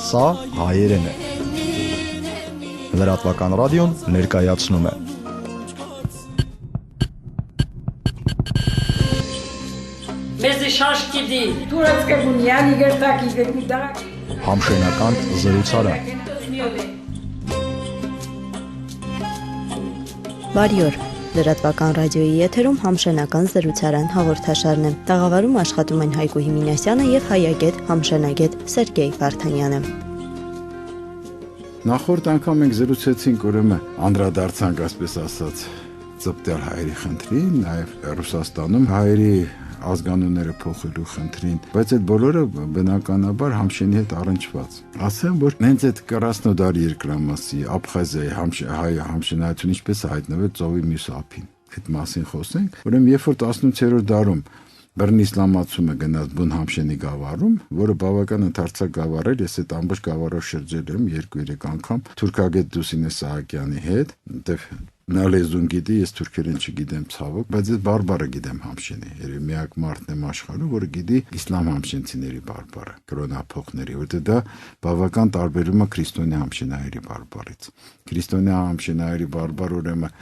Սա հայերեն է։ Լրատվական ռադիոն ներկայացնում է։ Մեզի շաշկիդի Турецкая буньян, игертаки, игертаки. Համշենական զրուցարան։ Բարի օր։ Լրատվական ռադիոյի եթերում համշենական զրուցարան հաղորդաշարն է։ Տաղավարում աշխատում են Հայկուհի Մինասյանը եւ հայագետ համշենագետ Սերգեյ Վարդանյանը։ Նախորդ անգամ մենք զրուցեցինք ուրեմն անդրադարձանք, ասպես ասած, ծպտյալ հայերի խնդրին, նաև Ռուսաստանում հայերի ազգանունները փոխելու խնդրին, բայց այդ բոլորը բնականաբար Համշենի հետ առնչված։ Ասեմ, որ հենց այդ 40 դարի երկրամասի Աբխազիայի հայ համշենայությունը ինչպես է հայտնվել ծովի մյուս ափին։ Այդ մասին խոսենք, ուրեմն երբ որ 18-րդ դարում բռնի իսլամացումը գնաց բուն Համշենի գավառում, որը բավական ընդարձակ գավառ էր, ես այդ ամբողջ գավառով շրջել եմ 2-3 անգամ թուրքագետ Դուսինե Սահակյանի հետ, որտեվ նա լեզուն գիտի, ես թուրքերեն չգիտեմ ցավոք, բայց ես բարբառը գիտեմ Համշենի։ Երևի միակ մարդն եմ աշխարհում, որը գիտի իսլամ համշենցիների բարբառը, կրոնափոխների, որտեղ դա բավական տարբերում է քրիստոնյա համշենայերի բարբառից։ Քրիստոնյա համշենայերի բարբառը ուրեմն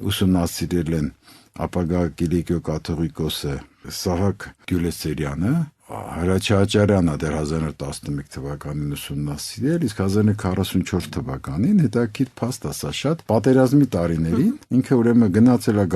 ուսումնասիրել են ապագա Կիլիկիո կաթողիկոսը Սահակ Գյուլեսերյանը, Հրաչյաճարյանը դեռ 1911 թվականին ուսումնասիրել, իսկ 1944 թվականին հետաքրքիր փաստ ասա շատ պատերազմի տարիներին ինքը ուրեմն գնացել է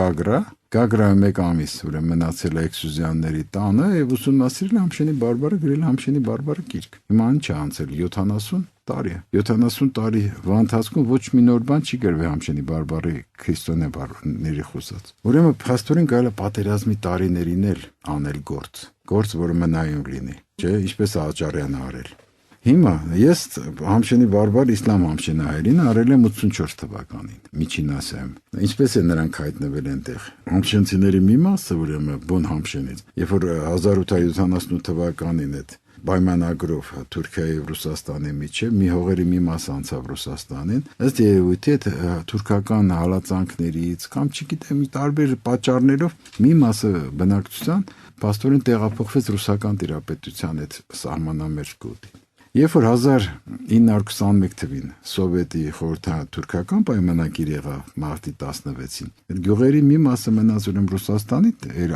Գագրայում 1 ամիս ուրեմն մնացել է էքսուզյանների տանը եւ ուսումնասիրել Համշենի բարբառը, գրել Համշենի բարբառը գիրք։ Հիմա ինչ է անցել 70 տարի։ 70 տարի ընթացքում ոչ մի նոր բան չի գրվել Համշենի բարբառի քրիստոնյա բարբառների խոսած։ Ուրեմն փաստորեն կարելի է պատերազմի տարիներին էլ անել գործ, որը մնայուն լինի, չէ, ինչպես Աճարյանը արել։ Հիմա ես Համշենի բարբառ իսլամ համշենայերին արել եմ 84 թվականին Միջին Ասիայում։ Ինչպես է նրանք հայտնվել այնտեղ։ Համշենցիների մի մասը ուրեմն բուն Համշենից, երբ որ 1878 թվականին այդ պայմանագրով Թուրքիայի եւ Ռուսաստանի միջև մի հողերի մի մաս անցավ Ռուսաստանին, ըստ երևույթի այդ թուրքական հալածանքներից կամ չգիտեմ տարբեր պատճառներով մի մասը բնակչության փաստորեն տեղափոխվեց ռուսական տիրապետության այդ սահմանամերձ գոտի։ Երբ որ 1921 թվականին Սովետի խորհրդատուրքական պայմանագիր եղավ մարտի 16-ին, այդ գյուղերի մի մասը մնաց ուրեմն Ռուսաստանի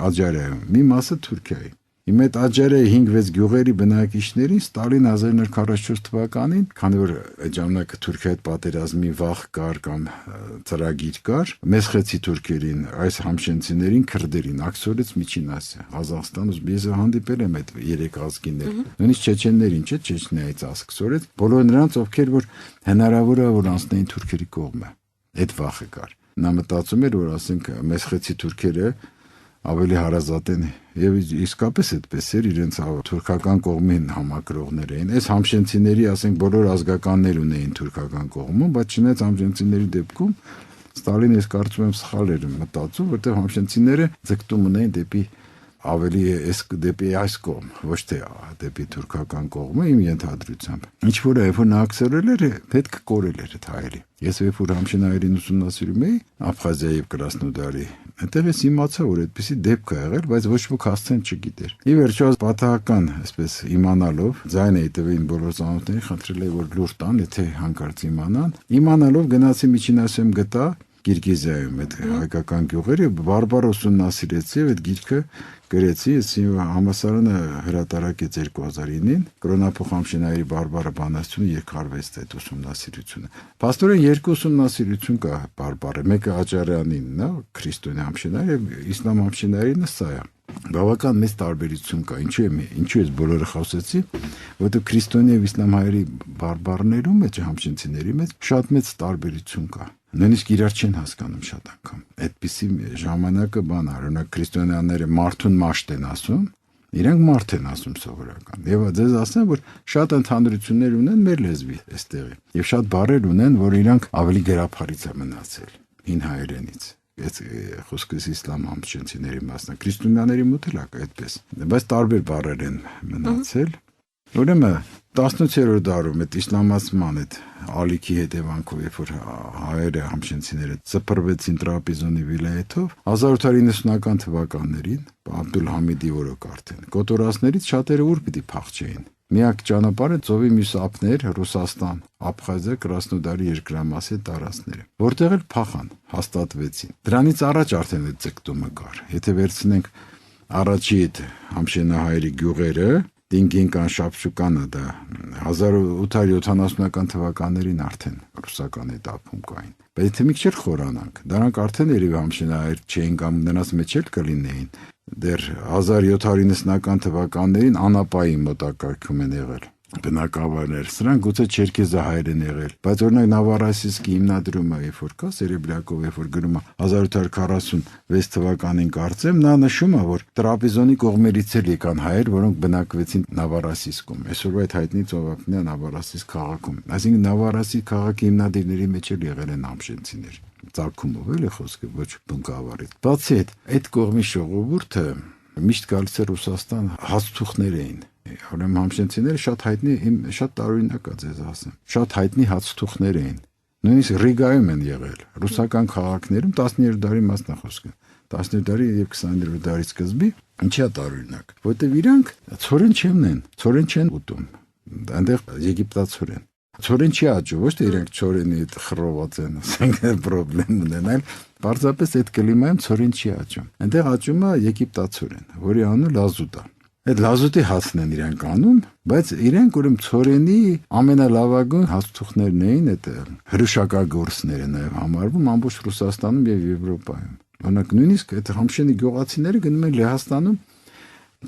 Աջարիայում, մի մասը Թուրքիայի։ Իմ այդ Աջարիայի 5-6 գյուղերի բնակիչներին Ստալին 1944 թվականին, քանի որ այդ ժամանակ Թուրքիայի հետ պատերազմի վախ կար կամ ծրագիր կար, մեսխեցի թուրքերին, այս համշենցիներին, քրդերին աքսորեց Միջին Ասիա, Ղազախստան, ես հանդիպել եմ այդ 3 ազգիներ, նույնիսկ չեչեններին, չէ, Չեչնիայից ասկսորեց, բոլոր նրանց, ովքեր որ հնարավոր է որ անցնեին թուրքերի կողմը։ Այդ վախը կար։ Նա մտածում էր, որ ասենք մեսխեցի թուրքերը ավելի հարազատ են եւ իսկապես այդպես էր, իրենց թուրքական կողմին համակրողներ էին։ Այս համշենցիների, ասենք, բոլոր ազգականներ ունեին թուրքական կողմում, բայց չնայած համշենցիների դեպքում Ստալինը ես կարծում եմ սխալ էր մտածում, որտեղ համշենցիները ձգտում ունեին դեպի ավելի դեպի այս կողմ, ոչ թե դեպի թուրքական կողմը իմ ենթադրությամբ։ Ինչ որ այո, նա աքսորել էր, պետք կորել էր այդ հայերի։ Ես երբ որ համշենայերին ուսումնասիրում էի Աբխազիայի եւ Կրասնոդարի, այնտեղ ես իմացա, որ այդպիսի դեպք է եղել, բայց ոչ ոք հասցեն չգիտեր։ Ի վերջո պատահական, այսպես իմանալով, ձայն էի տվին բոլոր ծանոթներին, խնդրել էի որ լուր տան, եթե հանկարծ իմանալով գնացի Միջին Ասիայում գտա Կիրգիզիայում այդ հայկական գյուղերը բարբառ ուսումնասիրեցի եւ այդ գիրքը գրեցի, ես համասարանը հրատարակեց 2009-ին, կրոնափոխ համշենայերի բարբառը բանաստությունը երկարվեց այդ ուսումնասիրությունը։ Փաստորեն 2 ուսումնասիրություն կա բարբառը, մեկը Աճարյանին, նա քրիստոնյա համշենայր եւ իսլամ համշենայերինը սա է։ Բավական մեծ տարբերություն կա, ինչու ես բոլորը խոսեցի, որովհետեւ քրիստոնյա եւ իսլամ հայերի բարբառներում մեջ համշենցիների մեջ շատ մեծ տարբերություն կա։ Նույնիսկ իրար չեն հասկանում շատ անգամ։ Այդպիսի ժամանակը բան արունակ քրիստոնյաները մարդուն մաշտ են ասում, իրենք մարդ են ասում սովորական։ Եվ ձեզ ասեմ, որ շատ ընդհանրություններ ունեն մեր լեզվի այստեղի։ Եվ շատ բառեր ունեն, որ իրանք ավելի գերափարից է մնացել հին հայերենից։ Այդ խոսքս իսլամ համշենցիների մասն է, քրիստոնյաների մոտ էլ է այդպես։ Բայց տարբեր բառեր են մնացել։ Ուրեմն 18-րդ դարում այդ իսլամացման այդ ալիքի հետևանքով, երբ որ հայերը համշենցիները ծփռվեցին Տրապիզոնի վիլայեթով, 1890-ական թվականներին Աբդուլ Համիդի օրոք արդեն կոտորածներից շատերը ուր պիտի փախչեին։ Միակ ճանապարհը ծովի մյուս ափներ Ռուսաստան, Աբխազիա, Կրասնոդարի երկրամասի տարածքները, որտեղ էլ փախան, հաստատվեցին։ Դրանից առաջ արդեն այդ ձգտումը կար։ Եթե վերցնենք առաջի այդ համշենահայերի գյուղերը, Դինգինկան, Շապշուկանը դա 1870-ական թվականներին արդեն ռուսական էտապում կային։ Բայց եթե մի քիչ խորանանք, դրանք արդեն երևի համշենահայեր չէին կամ նրանց մեջ էլ կլինեին։ Դեռ 1790-ական թվականներին Անապայի մոտակայքում են եղել բնակավարներ, սրանք գուցե չերքեզահայեր են եղել, բայց օրինակ Նավարասիսկի հիմնադրումը, երբ որ կա Սերեբրյակով, երբ որ գրում է 1846 թվականին կարծեմ, նա նշում է, որ Տրապեզոնի կողմերից էլ եկան հայեր, որոնք բնակվեցին Նավարասիսկում, այսօրվա այդ հայտնի ծովափնյա Նավարասիսկ քաղաքում, այսինքն Նավարասիսկ քաղաքի հիմնադիրների մեջ էլ եղել են համշենցիներ, ծագումով էլ է խոսքը, ոչ բնկավարից։ Բացի այդ կողմի ժողովուրդը միշտ գալիս է Ռուսաստան հացթուխներ էին։ Ուրեմն համշենցիները շատ հայտնի, շատ տարօրինակ է ձեզ ասեմ։ Շատ հայտնի հացթուխներ էին։ Նույնիսկ Ռիգայում են եղել, ռուսական քաղաքներում 17-րդ դարի մասն է խոսքը։ 17-րդ դարի եւ 20-րդ դարի սկզբի ինչի է տարօրինակ, որտեվ իրանք ցորեն չեն, ցորեն չեն ուտում։ Այնտեղ եգիպտացորեն։ Ցորեն չի աճում, ոչ թե իրանք ցորենի հետ խռոված են, ասենք պրոբլեմ ունեն, այլ պարզապես այդ կլիմայում ցորեն չի աճում։ Այնտեղ աճում է եգիպտացորեն, որի անունը լազուտ է։ Այդ լազուտի հացն են իրանք անում, բայց իրենք ուրեմն ցորենի ամենալավագույն հացթուխներն էին, այդ հրուշակագործները նաև համարվում ամբողջ Ռուսաստանում եւ Եվրոպայում։ Օրինակ նույնիսկ այդ համշենի գյուղացիները գնում են Լեհաստանում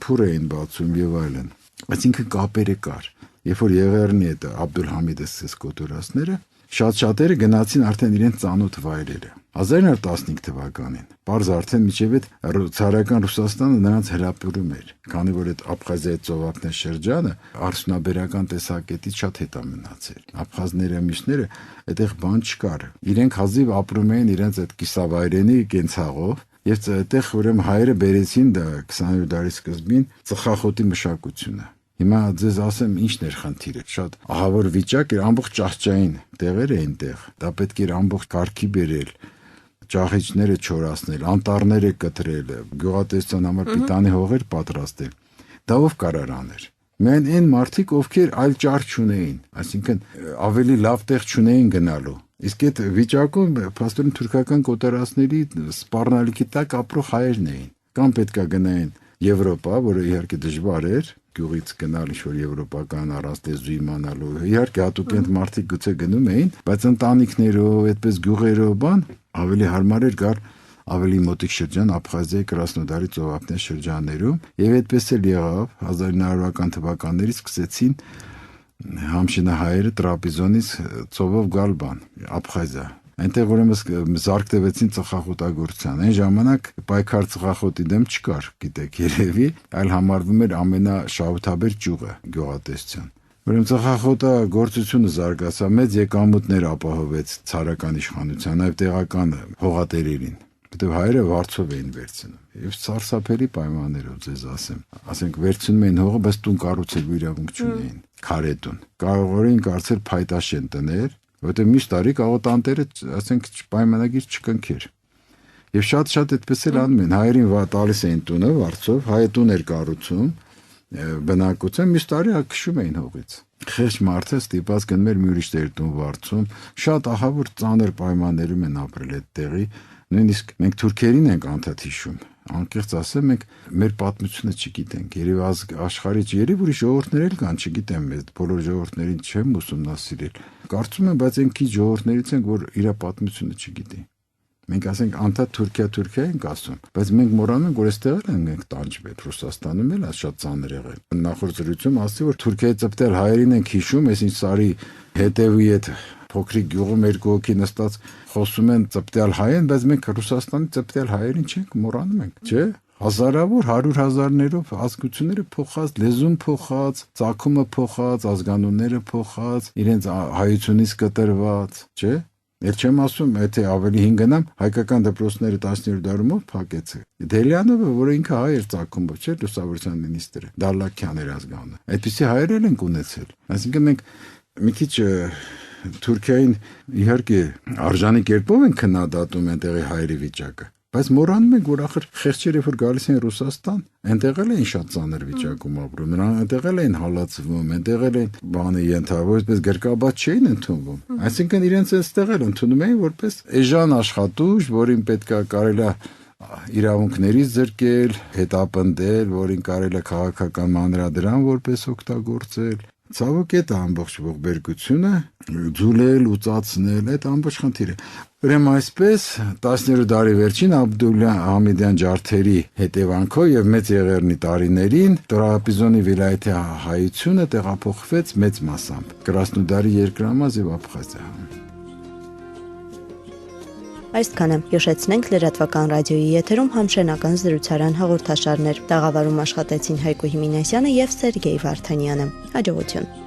փուր էին բացում եւ այլն։ Այսինքն կապերը կար։ Երբ որ Եղեռնի այդ Աբդուլհամիդը սկոտորածները շատ-շատերը գնացին արդեն իրենց ծանոթ վայրերը։ 1915 թվականին բարձ արդեն միջև այդ ցարական Ռուսաստանը նրանց հրապուրում էր, քանի որ այդ Աբխազիայի ծովափնյա շրջանը արդյունաբերական տեսակետից շատ հետա մնացել։ Աբխազները մյուսները այդտեղ բան չկար։ Իրենք հազիվ ապրում էին իրենց այդ կիսավայրենի կենցաղով, եւ այդտեղ ուրեմն հայերը բերեցին դա 20-րդ դարի սկզբին ծխախոտի մշակությունը։ Հիմա ձեզ ասեմ ինչն էր խնդիրը։ Շատ ահավոր վիճակ էր, ամբողջ ճահճային տեղեր էին տեղ։ Դա պետք էր ամբողջ կարգի բերել, ճահիճները չորացնել, անտառները կտրել, գյուղատնտեսության համար պիտանի հողեր պատրաստել։ Դա ով կարող աներ։ Միայն այն մարդիկ, ովքեր այլ ճար չունեին, այսինքն ավելի լավ տեղ չունեին գնալու։ Իսկ այդ վիճակում փաստորեն թուրքական կոտորածների սպառնալիքի տակ ապրող հայերն էին։ Կամ պետքա գնային Եվրոպա, որը իհարկե դժվար էր, գյուղից գնալ ինչ-որ եվրոպական առանց լեզու իմանալու։ Իհարկե հատուկենտ մարդիկ գուցե գնում էին, բայց ընտանիքներով, այդպես գյուղերով բան ավելի հարմար էր գալ ավելի մոտիկ շրջան Աբխազիայի Կրասնոդարի ծովափնյա շրջաններում, եւ այդպես էլ եղավ 1900-ական թվականներից սկսեցին համշենահայերը Տրապեզոնից ծովով գալ բան Աբխազիա։ Այնտեղ ուրեմն զարգտվեցին ծխախոտագործության։ Այն ժամանակ պայքար ծխախոտի դեմ չկար, գիտեք, երևի, այլ համարվում էր ամենաշահութաբեր ճյուղը գյուղատնտեսության։ Ուրեմն ծխախոտագործությունը զարգացավ, մեծ եկամուտներ ապահովեց ցարական իշխանության, նաև տեղական հողատերերին։ Որտեւ հայերը վարձով էին վերցնում եւ սարսափելի պայմաններով ձեզ ասենք վերցնում էին հողը, բայց տուն կառուցելու իրավունք չունեին, քարետուն։ Կարող էին կարծել փայտաշեն տներ, որտեղ միշտ տարի կարող տանտերը, ասենք, պայմանագիր չկնքեր։ Եվ շատ այդպես էլ անում են, հայերին տալիս էին տունը վարձով, հայը տուն էր կառուցում, բնակության միշտ տարի քշում էին հողից։ Խեղճ մարդը ստիպած գնում էր մի ուրիշների տուն վարձում, շատ ահավոր ծանր պայմաններում են ապրել այդ տեղի, նույնիսկ մենք թուրքերին ենք անդադ հիշում։ Անկեղծ ասեմ, մենք մեր պատմությունը չգիտենք։ Երևի աշխարհի երևի ուրիշ ժողովուրդներ էլ կան, չգիտեմ, այդ բոլոր ժողովուրդներին չեմ ուսումնասիրել։ Կարծում եմ, բայց այն քիչ ժողովուրդներից են, որ իր պատմությունը չգիտի։ Մենք ասենք անդադ Թուրքիա ենք ասում, բայց մենք մոռանում ենք, որ այստեղ էլ ենք տանջվել, Ռուսաստանում էլ շատ ծանր եղել։ Նախորդ զրույցում ասի, որ Թուրքիայի ծպտել հայերին ենք հիշում, այսինչ սարի հետևի այդ փոքրիկ գյուղում երկու հոգի նստած խոսում են ծպտյալ հայ են, բայց մենք Ռուսաստանի ծպտյալ հայերին չենք մոռանում ենք, չէ՞։ Հազարավոր 100,000-ներով ազգությունները փոխած, լեզուն փոխած, ծագումը փոխած, ազգանունները փոխած, իրենց հայությունից կտրված, չէ՞։ Էլ չեմ ասում, եթե ավելի հին գնամ, հայկական դպրոցները 17-րդ դարումով փակեցի։ Դելյանովը, որը ինքը հայ էր ծագումով, չէ՞, լուսավորության մինիստրը, Դալլաքյան էր ազգանունը։ Այդպիսի հայեր են ունեցել։ Այսինքն մենք մի քիչ Թուրքիային իհարկե արժանի կերպով են քննադատում այնտեղի հայերի վիճակը, Բայց մոռանում ենք, որ ախր խեղճերը որ գալիս են Ռուսաստան, այնտեղ էլ էին շատ ծանր վիճակում ապրում, նրանք այնտեղ էլ էին հալածվում, այնտեղ էլ էին բանը ենթավորապես գրկաբաց չէին ընդունվում։ Այսինքն իրենց այստեղ էլ ընդունում էին որպես էժան աշխատուժ, որին պետքա կարելի իրավունքներից զրկել, հետապնդել, որին կարելի է քաղաքական մանրադրամ որպես օգտագործել։ Ցավոք այդ ամբողջ ողբերգությունը ձուլել, ուծացնել, այդ ամբողջ խնդիրը։ Ուրեմն այսպես 19-րդ դարի վերջին Աբդուլհամիդյան ջարդերի հետևանքով եւ Մեծ Եղեռնի տարիներին Տրապիզոնի վիլայեթի հայությունը տեղափոխվեց մեծ մասամբ Կրասնոդարի երկրամաս եւ Աբխազիա։ Այսքանը հիշեցնենք լրատվական ռադիոյի եթերում համշենական զրուցարան հաղորդաշարներ։ Տաղավարում աշխատեցին Հայկո Հիմինասյանը եւ Սերգեյ Վարդանյանը։ Հաջողություն։